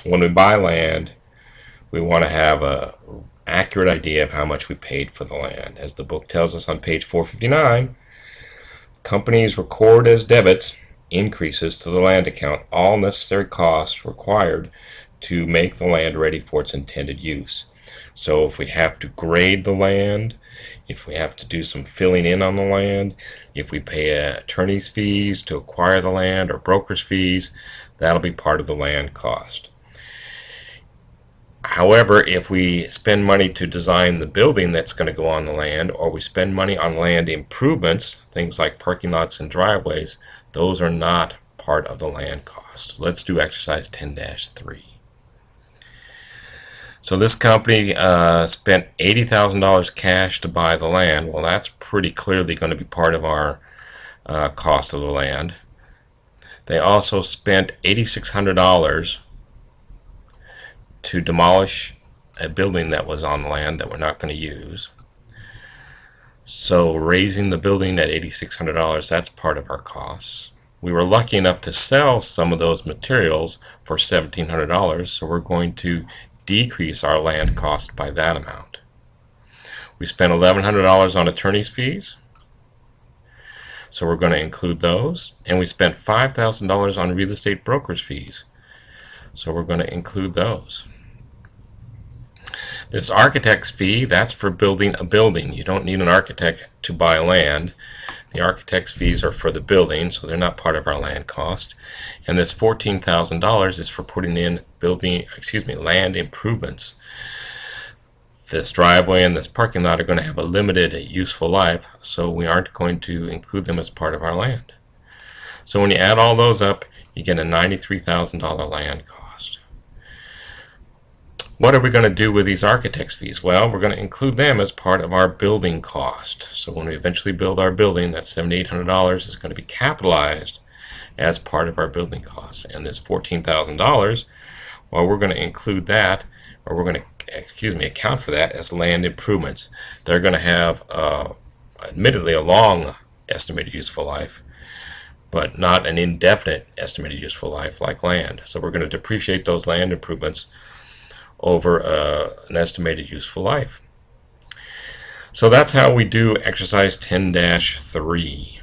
when we buy land, we want to have a accurate idea of how much we paid for the land. As the book tells us on page 459, companies record as debits increases to the land account all necessary costs required to make the land ready for its intended use. So if we have to grade the land, if we have to do some filling in on the land, if we pay attorney's fees to acquire the land or broker's fees, that'll be part of the land cost. However, if we spend money to design the building that's going to go on the land, or we spend money on land improvements, things like parking lots and driveways, those are not part of the land cost. Let's do exercise 10-3. So this company spent $80,000 cash to buy the land. Well, that's pretty clearly going to be part of our cost of the land. They also spent $8,600 to demolish a building that was on the land that we're not going to use. So raising the building at $8,600, that's part of our costs. We were lucky enough to sell some of those materials for $1,700, so we're going to decrease our land cost by that amount. We spent $1,100 on attorney's fees, so we're going to include those. And we spent $5,000 on real estate broker's fees, so we're going to include those. This architect's fee, that's for building a building. You don't need an architect to buy land. The architect's fees are for the building, so they're not part of our land cost. And this $14,000 is for putting in land improvements. This driveway and this parking lot are going to have a limited useful life, so we aren't going to include them as part of our land. So when you add all those up, you get a $93,000 land cost. What are we going to do with these architect's fees? Well, we're going to include them as part of our building cost. So when we eventually build our building, that $7,800 is going to be capitalized as part of our building costs. And this $14,000, well, we're going to include that, or we're going to, account for that as land improvements. They're going to have, admittedly, a long estimated useful life, but not an indefinite estimated useful life like land. So we're going to depreciate those land improvements over an estimated useful life. So that's how we do exercise 10-3.